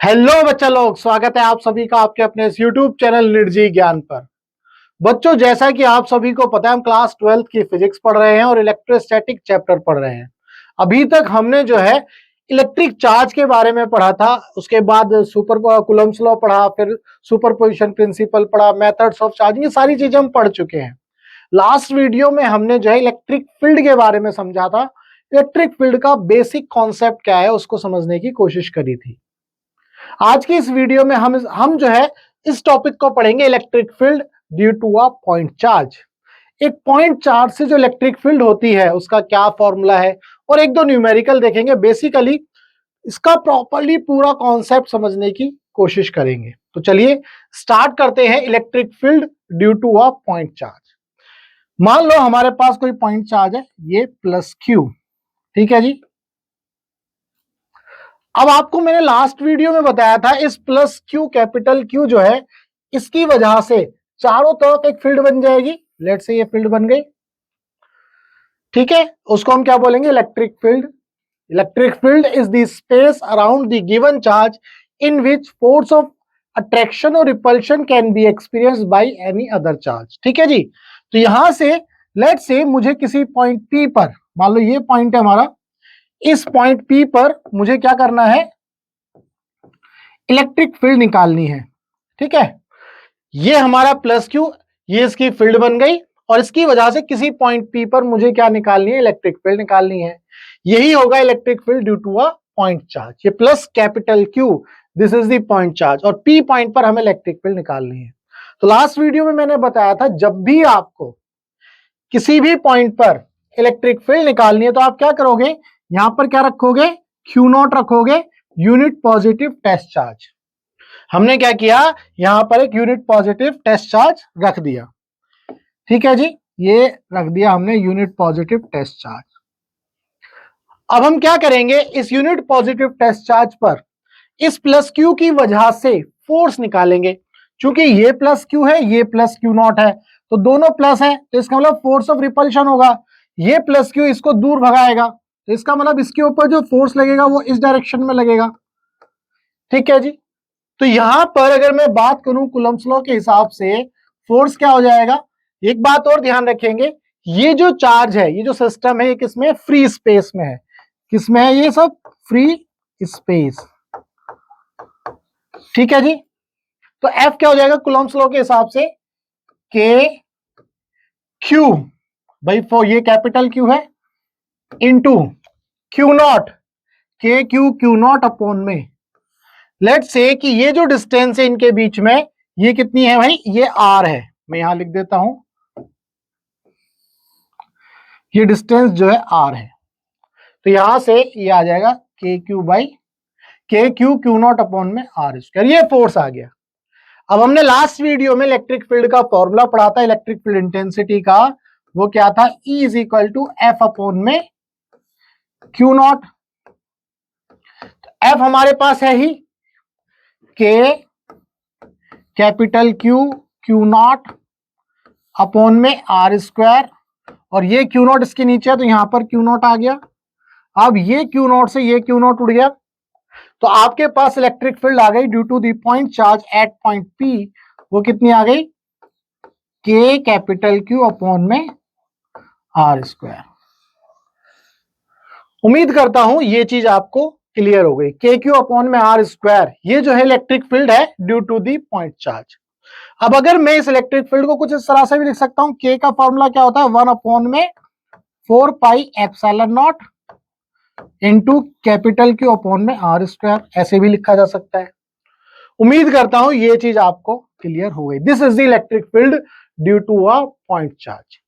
Hello बच्चा लोग, स्वागत है आप सभी का आपके अपने इस यूट्यूब चैनल निर्जीव ज्ञान पर। बच्चों, जैसा कि आप सभी को पता है, हम क्लास 12th की फिजिक्स पढ़ रहे हैं और इलेक्ट्रोस्टैटिक चैप्टर पढ़ रहे हैं। अभी तक हमने जो है इलेक्ट्रिक चार्ज के बारे में पढ़ा था, उसके बाद सुपर कूलम्ब्स लॉ पढ़ा, फिर सुपरपोजिशन प्रिंसिपल पढ़ा, मेथड्स ऑफ चार्जिंग, ये सारी चीजें हम पढ़ चुके हैं। लास्ट वीडियो में हमने जो है इलेक्ट्रिक फील्ड के बारे में समझा था। इलेक्ट्रिक फील्ड का बेसिक कॉन्सेप्ट क्या है उसको समझने की कोशिश करी थी। आज की इस वीडियो में हम जो है इस टॉपिक को पढ़ेंगे, electric field due to a point charge. एक पॉइंट चार्ज से जो इलेक्ट्रिक फील्ड होती है उसका क्या फॉर्मूला है, और एक दो न्यूमेरिकल देखेंगे। बेसिकली इसका प्रॉपरली पूरा कॉन्सेप्ट समझने की कोशिश करेंगे। तो चलिए स्टार्ट करते हैं। Electric field due to a point charge. मान लो हमारे पास कोई पॉइंट चार्ज है, ये प्लस क्यू, ठीक है जी। अब आपको मैंने लास्ट वीडियो में बताया था, इस प्लस क्यू, कैपिटल क्यू जो है, इसकी वजह से चारों तरफ एक फील्ड बन जाएगी। लेट्स से ये फील्ड बन गई, ठीक है। उसको हम क्या बोलेंगे? Electric field. Electric field is the space around the given charge in which force of attraction और repulsion can be experienced by any other charge, ठीक है जी। तो यहां से लेट्स से मुझे किसी पॉइंट पी पर, मान लो ये पॉइंट है हमारा, इस पॉइंट पी पर मुझे क्या करना है? इलेक्ट्रिक फील्ड निकालनी है, ठीक है। ये हमारा प्लस क्यू, ये इसकी फील्ड बन गई, और इसकी वजह से किसी पॉइंट पी पर मुझे क्या निकालनी है? इलेक्ट्रिक फील्ड निकालनी है। यही होगा electric field due to a point charge. ये plus capital Q, this is the point charge, और पी पॉइंट पर हमें इलेक्ट्रिक फील्ड निकालनी है। तो लास्ट वीडियो में मैंने बताया था, जब भी आपको किसी भी पॉइंट पर इलेक्ट्रिक फील्ड निकालनी है तो आप क्या करोगे? यहां पर क्या रखोगे? क्यू नॉट रखोगे, यूनिट पॉजिटिव टेस्ट चार्ज। हमने क्या किया? यहां पर एक यूनिट पॉजिटिव टेस्ट चार्ज रख दिया, ठीक है जी। ये रख दिया हमने यूनिट पॉजिटिव टेस्ट चार्ज। अब हम क्या करेंगे? इस यूनिट पॉजिटिव टेस्ट चार्ज पर इस प्लस क्यू की वजह से फोर्स निकालेंगे। क्योंकि ये प्लस क्यू है, ये प्लस क्यू नॉट है, तो दोनों प्लस है, तो इसका मतलब फोर्स ऑफ रिपल्शन होगा। ये प्लस क्यू इसको दूर भगाएगा, तो इसका मतलब इसके ऊपर जो फोर्स लगेगा वो इस डायरेक्शन में लगेगा, ठीक है जी। तो यहां पर अगर मैं बात करूं कूलम्ब्स लॉ के हिसाब से, फोर्स क्या हो जाएगा? एक बात और ध्यान रखेंगे, ये जो चार्ज है, ये जो सिस्टम है, ये किसमें? फ्री स्पेस में है। किसमें है? ये सब फ्री स्पेस, ठीक है जी। तो F क्या हो जाएगा कूलम्ब्स लॉ के हिसाब से? के क्यू, भाई फॉर ये कैपिटल क्यू है, इनटू क्यू नॉट, के क्यू नॉट अपॉन में, लेट्स से कि ये जो डिस्टेंस है इनके बीच में, ये कितनी है भाई? ये आर है। मैं यहां लिख देता हूं, ये डिस्टेंस जो है आर है। तो यहां से ये आ जाएगा के क्यू बाई के क्यू नॉट अपॉन में आर स्क्वायर। ये फोर्स आ गया। अब हमने लास्ट वीडियो में इलेक्ट्रिक फील्ड का फॉर्मूला पढ़ा था, इलेक्ट्रिक फील्ड इंटेंसिटी का। वो क्या था? E is equal to F upon में क्यू नॉट। एफ हमारे पास है ही, K capital Q naught upon में आर स्क्वायर, और ये क्यू नॉट इसके नीचे है तो यहां पर क्यू नॉट आ गया। अब ये क्यू नॉट से ये क्यू नॉट उड़ गया, तो आपके पास इलेक्ट्रिक फील्ड आ गई due to the point charge at point P. वो कितनी आ गई? के कैपिटल क्यू अपॉन में आर स्क्वायर। उम्मीद करता हूं ये चीज आपको क्लियर हो गई। के क्यू अपॉन में आर स्क्वायर, ये जो है इलेक्ट्रिक फील्ड है due to the point charge. अब अगर मैं इस इलेक्ट्रिक फील्ड को कुछ इस तरह से भी लिख सकता हूं, के का फॉर्मूला क्या होता है? 1 अपॉन में 4 pi epsilon not into capital Q upon में आर स्क्वायर, ऐसे भी लिखा जा सकता है। उम्मीद करता हूं ये चीज आपको क्लियर हो गई। This is the electric field due to a point charge.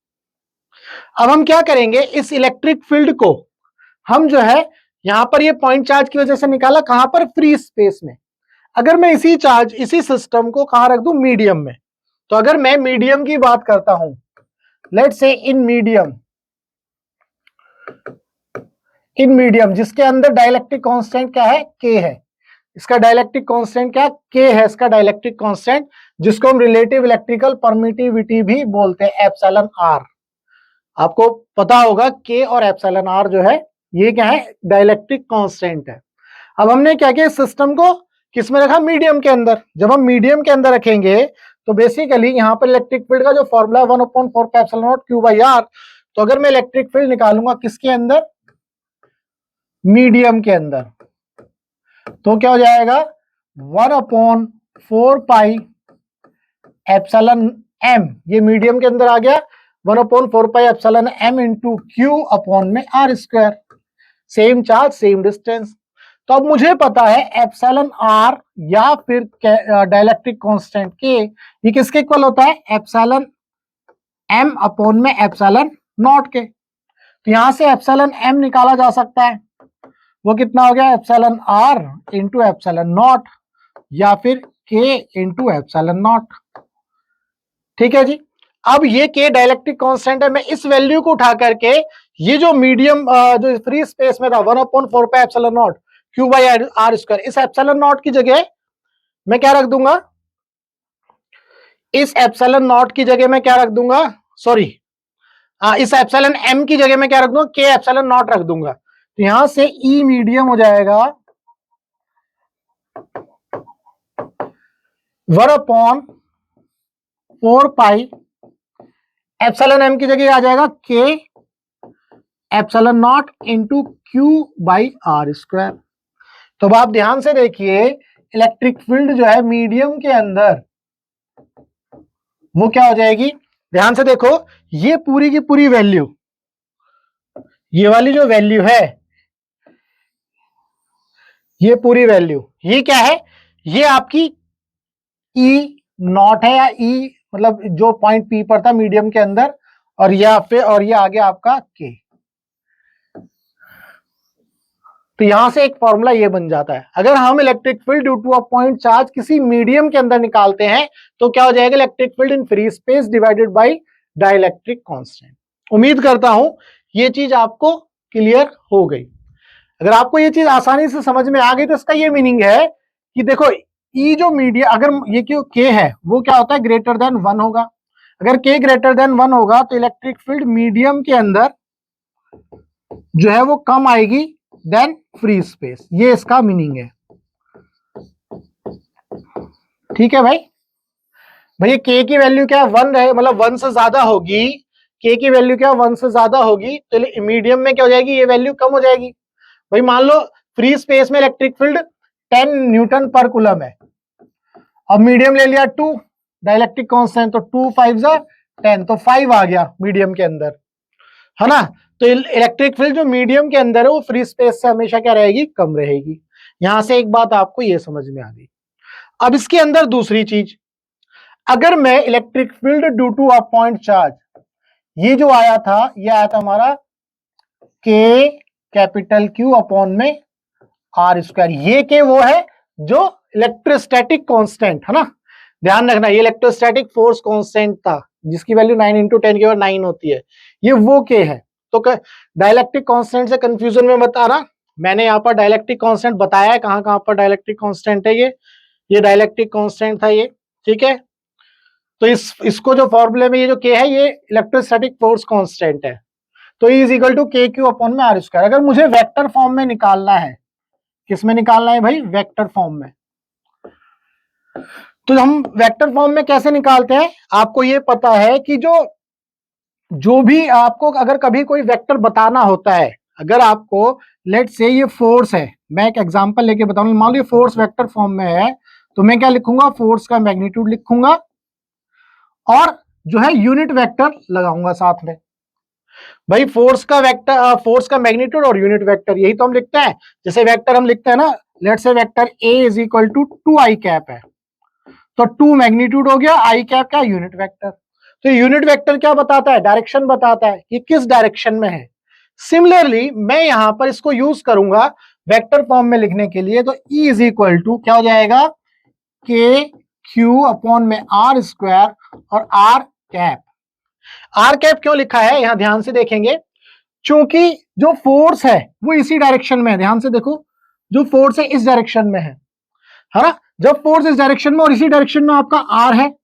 अब हम क्या करेंगे? इस इलेक्ट्रिक फील्ड को हम जो है यहां पर ये पॉइंट चार्ज की वजह से निकाला, कहां पर? फ्री स्पेस में। अगर मैं इसी चार्ज, इसी सिस्टम को कहां रख दूं? मीडियम में। तो अगर मैं मीडियम की बात करता हूं, लेट्स से इन मीडियम जिसके अंदर डाइलेक्ट्रिक कांस्टेंट क्या है? के है। इसका डाइलेक्ट्रिक कांस्टेंट क्या? के है इसका डाइलेक्ट्रिक कांस्टेंट, जिसको हम रिलेटिव इलेक्ट्रिकल परमिटिविटी भी बोलते हैं, एप्सिलॉन आर। आपको पता होगा के और एप्सिलॉन आर जो है ये क्या है? डाइलेक्ट्रिक कांस्टेंट है। अब हमने क्या किया? सिस्टम को किस में रखा, मीडियम के अंदर। जब हम मीडियम के अंदर रखेंगे तो बेसिकली यहां पर इलेक्ट्रिक फील्ड का जो फॉर्मूला है 1/4πε0 Q/r, तो अगर मैं इलेक्ट्रिक फील्ड निकालूंगा किसके अंदर, मीडियम के अंदर, तो क्या हो जाएगा 1/4πε_m, ये मीडियम के अंदर आ गया 1/4πε_m into Q/r²। Same charge same distance. तो अब मुझे पता है एप्सिलॉन आर या फिर डाइलेक्ट्रिक कांस्टेंट के, ये किसके इक्वल होता है, एप्सिलॉन m अपॉन में एप्सिलॉन नॉट के। तो यहां से एप्सिलॉन m निकाला जा सकता है, वो कितना हो गया, epsilon R into epsilon naught या फिर k इंटू एप्सिलॉन नॉट। ठीक है जी। अब ये k डाइलेक्ट्रिक कांस्टेंट है, मैं इस वैल्यू को उठा करके ये जो मीडियम जो फ्री स्पेस में था 1/4πε0 Q/r², इस एप्सिलॉन नॉट की जगह मैं क्या रख दूंगा, इस एप्सिलॉन नॉट की जगह मैं क्या रख दूंगा, सॉरी इस एप्सिलॉन m की जगह मैं क्या रख दूंगा, k एप्सिलॉन नॉट रख दूंगा। तो यहां से E मीडियम हो जाएगा 1/4π एप्सिलॉन m की जगह आ जाएगा k epsilon not into Q/r²। तो अब आप ध्यान से देखिए, इलेक्ट्रिक फील्ड जो है मीडियम के अंदर वो क्या हो जाएगी, ध्यान से देखो, ये पूरी की पूरी वैल्यू, ये वाली जो वैल्यू है, ये पूरी वैल्यू, ये क्या है, ये आपकी E नॉट है, या E मतलब जो पॉइंट P पर था मीडियम के अंदर, और ये आगे आपका K। तो यहां से एक फॉर्मूला ये बन जाता है, अगर हम electric field due to a point charge किसी मीडियम के अंदर निकालते हैं तो क्या हो जाएगा, electric field in free space divided by dielectric constant. उम्मीद करता हूं ये चीज आपको क्लियर हो गई। अगर आपको ये चीज आसानी से समझ में आ गई तो इसका ये मीनिंग है कि देखो, ई जो मीडियम, अगर ये क्यों के है वो क्या होता है, ग्रेटर देन 1 होगा। अगर के ग्रेटर देन 1 होगा तो इलेक्ट्रिक फील्ड मीडियम के अंदर जो है वो कम आएगी देन फ्री स्पेस, ये इसका मीनिंग है। ठीक है भाई, भैया के की वैल्यू क्या है, 1 रहे, मतलब 1 से ज्यादा होगी, के की वैल्यू क्या 1 से ज्यादा होगी तो मीडियम में क्या हो जाएगी, ये वैल्यू कम हो जाएगी। भाई मान लो फ्री स्पेस में इलेक्ट्रिक फील्ड 10 न्यूटन पर कूलम है, अब मीडियम ले लिया 2 डाइलेक्ट्रिक कांस्टेंट, तो 2 5 10, तो 5 आ गया मीडियम के अंदर, है ना। तो इलेक्ट्रिक फील्ड जो मीडियम के अंदर है वो फ्री स्पेस से हमेशा क्या रहेगी, कम रहेगी। यहां से एक बात आपको ये समझ में आ गई। अब इसके अंदर दूसरी चीज, अगर मैं electric field due to a point charge, ये जो आया था, ये आया था हमारा के कैपिटल Q अपॉन में r², ये के वो है जो इलेक्ट्रोस्टैटिक कांस्टेंट है ना, ध्यान रखना, ये इलेक्ट्रोस्टैटिक फोर्स कांस्टेंट था जिसकी वैल्यू 9 × 10⁹ होती है, ये वो के है। तो डाइलेक्ट्रिक कांस्टेंट से कंफ्यूजन में बता रहा, मैंने यहाँ पर डाइलेक्ट्रिक कांस्टेंट बताया है, कहां कहां पर डाइलेक्ट्रिक कांस्टेंट है, ये डाइलेक्ट्रिक कांस्टेंट था ये। ठीक है, तो इसको जो फॉर्मूले में ये जो के है ये इलेक्ट्रोस्टैटिक फोर्स कांस्टेंट है, तो E = KQ अपॉन में r²। अगर मुझे वेक्टर फॉर्म में निकालना है, किस में निकालना है भाई, वेक्टर फॉर्म में, तो हम वेक्टर फॉर्म में कैसे निकालते हैं, आपको ये पता है कि जो भी आपको अगर कभी कोई वेक्टर बताना होता है, अगर आपको लेट से ये फोर्स है, मैं एक एग्जांपल लेके बताऊंगा, मान लो ये फोर्स वेक्टर फॉर्म में है, तो मैं क्या लिखूंगा, फोर्स का मैग्नीट्यूड लिखूंगा और जो है यूनिट वेक्टर लगाऊंगा साथ में। भाई फोर्स का वेक्टर, फोर्स का मैग्नीट्यूड और यूनिट वेक्टर, यही तो हम लिखते हैं। जैसे वेक्टर हम लिखते हैं ना, लेट से वेक्टर A = 2i कैप है, तो 2 मैग्नीट्यूड हो गया, i कैप क्या, यूनिट वेक्टर। तो यूनिट वेक्टर क्या बताता है, डायरेक्शन बताता है कि किस डायरेक्शन में है। सिमिलरली मैं यहां पर इसको यूज करूंगा वेक्टर फॉर्म में लिखने के लिए, तो E = क्या हो जाएगा, KQ अपॉन में r² और r कैप। r कैप क्यों लिखा है, यहां ध्यान से देखेंगे, क्योंकि जो फोर्स है वो इसी डायरेक्शन में है। ध्यान से देखो, जो फोर्स है इस डायरेक्शन में है ना, जब फोर्स इस डायरेक्शन में और इसी डायरेक्शन में आपका r है,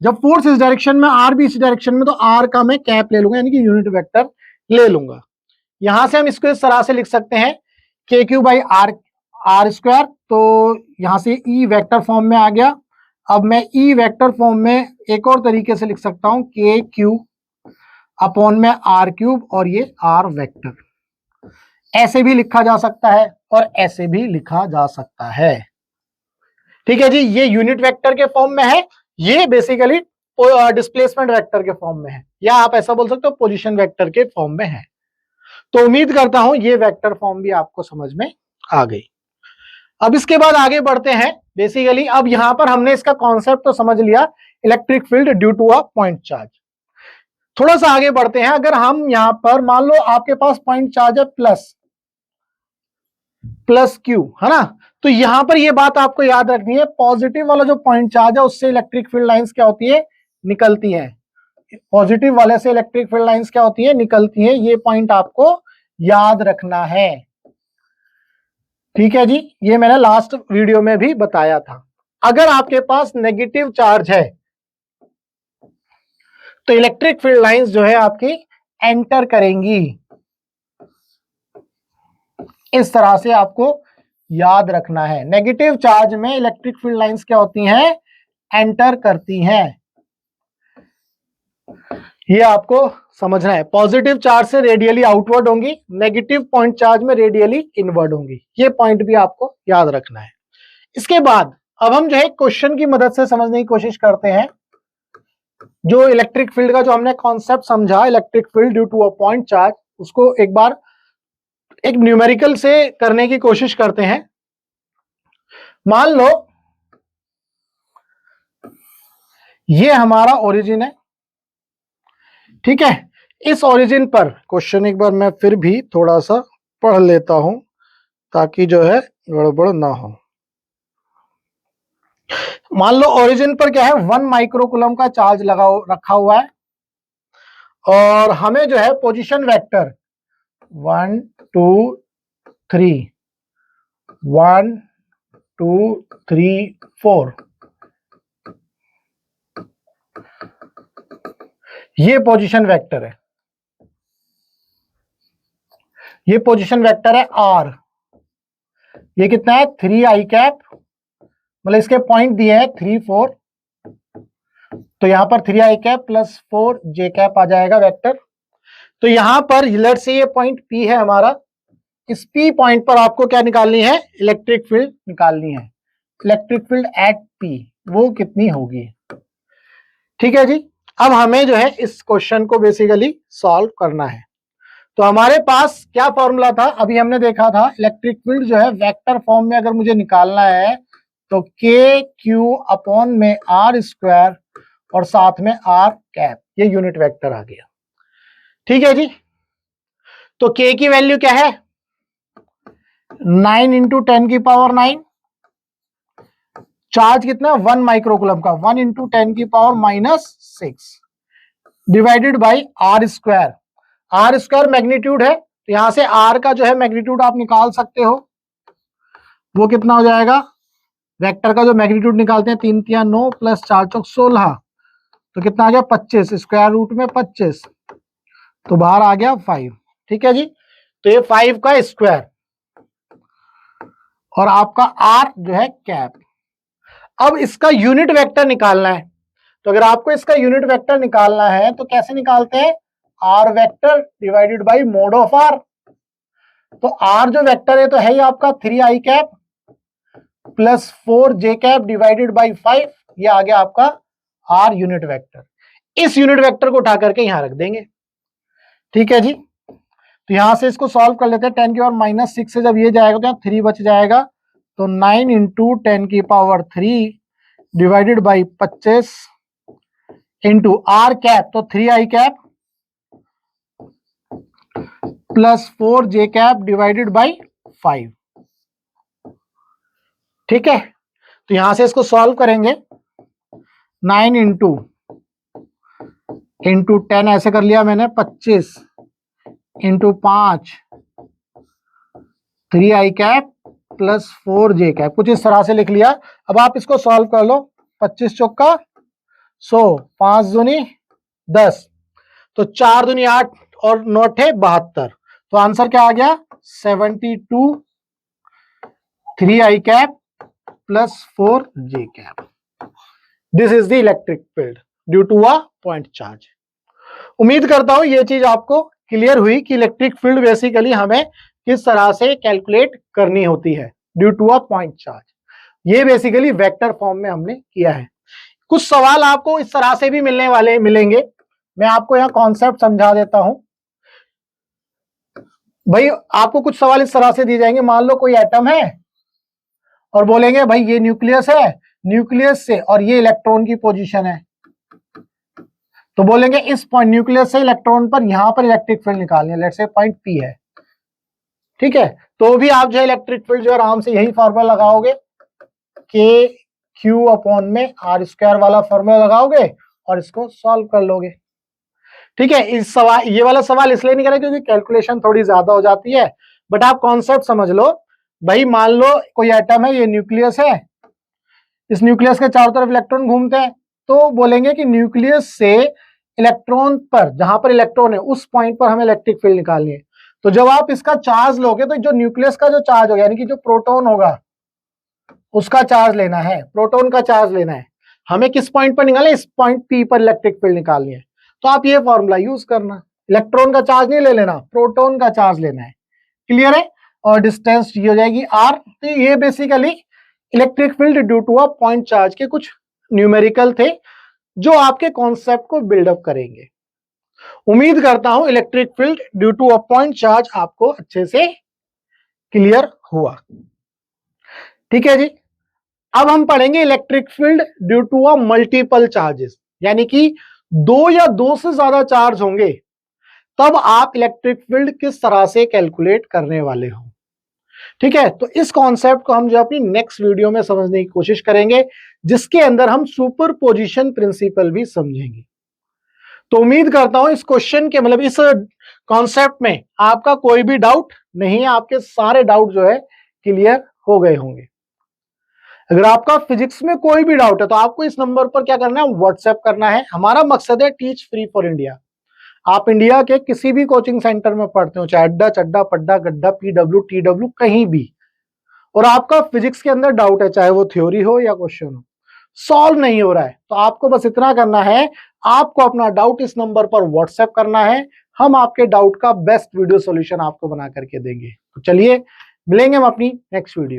जब फोर्स इस डायरेक्शन में, r भी इसी डायरेक्शन में, तो r का मैं कैप ले लूंगा, यानी कि यूनिट वेक्टर ले लूंगा। यहां से हम इसको इस तरह से लिख सकते हैं, KQ/r आर स्क्वायर, तो यहां से ई वेक्टर फॉर्म में आ गया। अब मैं ई वेक्टर फॉर्म में एक और तरीके से लिख सकता हूं, के क्यू अपॉन में आर क्यूब और ये आर वेक्टर। ऐसे भी लिखा जा सकता है और ऐसे भी लिखा जा सकता है। ठीक है जी, ये यूनिट वेक्टर के फॉर्म में है, ये बेसिकली डिस्प्लेसमेंट वेक्टर के फॉर्म में है, या आप ऐसा बोल सकते हो पोजीशन वेक्टर के फॉर्म में है। तो उम्मीद करता हूं ये वेक्टर फॉर्म भी आपको समझ में आ गई। अब इसके बाद आगे बढ़ते हैं। बेसिकली अब यहां पर हमने इसका कॉन्सेप्ट तो समझ लिया, electric field due to a point charge. थोड़ा सा आगे बढ़ते हैं। अगर हम यहां पर मान लो आपके पास पॉइंट चार्ज है प्लस क्यू, है ना, तो यहां पर यह बात आपको याद रखनी है, पॉजिटिव वाला जो पॉइंट चार्ज है उससे इलेक्ट्रिक फील्ड लाइंस क्या होती है, निकलती है। पॉजिटिव वाले से इलेक्ट्रिक फील्ड लाइंस क्या होती है, निकलती है। ये पॉइंट आपको याद रखना है। ठीक है जी, ये मैंने लास्ट वीडियो में भी बताया था। अगर आपके पास नेगेटिव चार्ज है तो इलेक्ट्रिक फील्ड लाइंस जो है आपकी एंटर करेंगी। इस तरह से आपको याद रखना है, नेगेटिव चार्ज में इलेक्ट्रिक फील्ड लाइंस क्या होती हैं, एंटर करती हैं। ये आपको समझना है। पॉजिटिव चार्ज से रेडियली आउटवर्ड होंगी, नेगेटिव पॉइंट चार्ज में रेडियली इनवर्ड होंगी। ये पॉइंट भी आपको याद रखना है। इसके बाद अब हम जो है क्वेश्चन की मदद से समझने की कोशिश करते हैं। जो इलेक्ट्रिक फील्ड का जो हमने कॉन्सेप्ट समझा, electric field due to a point charge, उसको एक बार एक न्यूमेरिकल से करने की कोशिश करते हैं। मान लो ये हमारा ओरिजिन है, ठीक है। इस ओरिजिन पर क्वेश्चन एक बार मैं फिर भी थोड़ा सा पढ़ लेता हूं ताकि जो है गड़बड़ ना हो। मान लो ओरिजिन पर क्या है, 1 माइक्रोकूलम का चार्ज रखा हुआ है और हमें जो है पोजीशन वेक्टर 1 2 3 1 2 3 4 ये पोजीशन वेक्टर है। ये पोजीशन वेक्टर है आर। ये कितना है, 3 आई कैप, मतलब इसके पॉइंट दिए हैं 3 4, तो यहां पर 3 I cap plus 4 J cap आ जाएगा वेक्टर। तो यहां पर लेट से ये पॉइंट पी है हमारा, इस पी पॉइंट पर आपको क्या निकालनी है, इलेक्ट्रिक फील्ड निकालनी है। इलेक्ट्रिक फील्ड एट पी वो कितनी होगी। ठीक है जी, अब हमें जो है इस क्वेश्चन को बेसिकली सॉल्व करना है। तो हमारे पास क्या फॉर्मूला था, अभी हमने देखा था, इलेक्ट्रिक फील्ड जो है वेक्टर फॉर्म में अगर मुझे निकालना है तो के क्यू अपॉन में आर स्क्वायर और साथ में आर कैप, ये यूनिट वेक्टर आ गया। ठीक है जी, तो के की वैल्यू क्या है, 9 इंटू 10 की पावर 9, चार्ज कितना है 1 माइक्रोकूलम का, 1 इंटू 10 की power -6 divided by R square. R square magnitude है, तो यहां से आर का जो है मैग्नीट्यूड आप निकाल सकते हो। वो कितना हो जाएगा, वेक्टर का जो मैग्नीट्यूड निकालते हैं 3 3 9 प्लस 4 चौक 16, तो कितना आ गया 25, स्क्वायर रूट में 25, तो बाहर आ गया 5। ठीक है जी, तो ये 5 का स्क्वायर और आपका आर जो है कैप। अब इसका यूनिट वेक्टर निकालना है, तो अगर आपको इसका यूनिट वेक्टर निकालना है तो कैसे निकालते हैं, R vector divided by mod of R. तो आर जो वेक्टर है तो है ही आपका 3 I cap plus 4 J cap divided by 5, ये आ गया आपका आर यूनिट वेक्टर। इस यूनिट वेक्टर को उठा करके यहां रख देंगे। ठीक है जी, तो यहां से इसको सॉल्व कर लेते हैं। 10 की पावर -6 से जब ये जाएगा तो यहाँ 3 बच जाएगा, तो 9 इंटू 10 की power 3 divided by 25 into R cap, तो 3 I cap plus 4 J cap divided by 5। ठीक है, तो यहां से इसको सॉल्व करेंगे, 9 इंटू 10 ऐसे कर लिया मैंने, 25 into 5 3 I cap plus 4 J cap, कुछ इस तरह से लिख लिया। अब आप इसको सॉल्व कर लो, 25 चौका 100, 5 दूनी 10, तो 4 दूनी 8 और 9 72, तो आंसर क्या आ गया 72 3i cap plus 4j cap. This is the electric field due to a point charge. उम्मीद करता हूं ये चीज आपको क्लियर हुई कि इलेक्ट्रिक फील्ड बेसिकली हमें किस तरह से कैलकुलेट करनी होती है due to a point charge. ये बेसिकली वेक्टर फॉर्म में हमने किया है। कुछ सवाल आपको इस तरह से भी मिलेंगे। मैं आपको यहां कॉन्सेप्ट समझा देता हूं। भाई आपको कुछ सवाल इस तरह से दिए जाएंगे, मान लो कोई एटम है और बोलेंगे भाई ये न्यूक्लियस है, न्यूक्लियस से और ये इलेक्ट्रॉन की पोजीशन है, तो बोलेंगे इस पॉइंट न्यूक्लियस से इलेक्ट्रॉन पर यहां पर इलेक्ट्रिक फील्ड निकालनी है, लेट्स से पॉइंट पी है, ठीक है। तो भी आप जो है इलेक्ट्रिक फील्ड जो आराम से यही फॉर्मूला लगाओगे, के क्यू अपॉन में आर स्क्वायर वाला फॉर्मूला लगाओगे और इसको सॉल्व कर लोगे, ठीक है। इस सवाल, ये वाला सवाल इसलिए नहीं करें क्योंकि कैलकुलेशन थोड़ी ज्यादा हो जाती है, बट आप कॉन्सेप्ट समझ लो। भाई मान लो कोई एटम है, ये न्यूक्लियस है, इस न्यूक्लियस के चारों तरफ इलेक्ट्रॉन घूमते हैं, तो बोलेंगे कि न्यूक्लियस से इलेक्ट्रॉन पर, जहां पर इलेक्ट्रॉन है उस पॉइंट पर हमें इलेक्ट्रिक फील्ड निकालनी है। तो जब आप इसका चार्ज लोगे तो जो न्यूक्लियस का जो चार्ज होगा, यानी कि जो प्रोटॉन होगा उसका चार्ज लेना है, प्रोटॉन का चार्ज लेना है। हमें किस पॉइंट पर निकालना है? इस पॉइंट पी पर इलेक्ट्रिक फील्ड निकालनी है। तो आप ये फॉर्मूला यूज करना, इलेक्ट्रॉन का चार्ज नहीं ले लेना, प्रोटॉन का चार्ज लेना है। क्लियर है? और डिस्टेंस ये हो जाएगी आर। तो ये basically electric field due to a point charge के कुछ न्यूमेरिकल थे जो आपके कॉन्सेप्ट को बिल्डअप करेंगे। उम्मीद करता हूं electric field due to a point charge आपको अच्छे से क्लियर हुआ, ठीक है जी। अब हम पढ़ेंगे electric field due to a multiple charges, यानी कि दो या दो से ज्यादा चार्ज होंगे तब आप इलेक्ट्रिक फील्ड किस तरह से कैलकुलेट करने वाले हो, ठीक है। तो इस कॉन्सेप्ट को हम जो अपनी नेक्स्ट वीडियो में समझने की कोशिश करेंगे, जिसके अंदर हम सुपरपोजिशन प्रिंसिपल भी समझेंगे। तो उम्मीद करता हूं इस क्वेश्चन के, मतलब इस कॉन्सेप्ट में आपका कोई भी डाउट नहीं है, आपके सारे डाउट जो है क्लियर हो गए होंगे। अगर आपका फिजिक्स में कोई भी डाउट है तो आपको इस नंबर पर क्या करना है? व्हाट्सएप करना है। हमारा मकसद है टीच फ्री फॉर इंडिया। आप इंडिया के किसी भी कोचिंग सेंटर में पढ़ते हो, चाहे अड्डा, चड्डा, पड्डा, गड्ढा, पीडब्ल्यू, टीडब्ल्यू, कहीं भी, और आपका फिजिक्स के अंदर डाउट है, चाहे वो थ्योरी हो या क्वेश्चन हो, सॉल्व नहीं हो रहा है, तो आपको बस इतना करना है, आपको अपना डाउट इस नंबर पर व्हाट्सएप करना है। हम आपके डाउट का बेस्ट वीडियो सॉल्यूशन आपको बना करके देंगे। तो चलिए मिलेंगे हम अपनी नेक्स्ट वीडियो।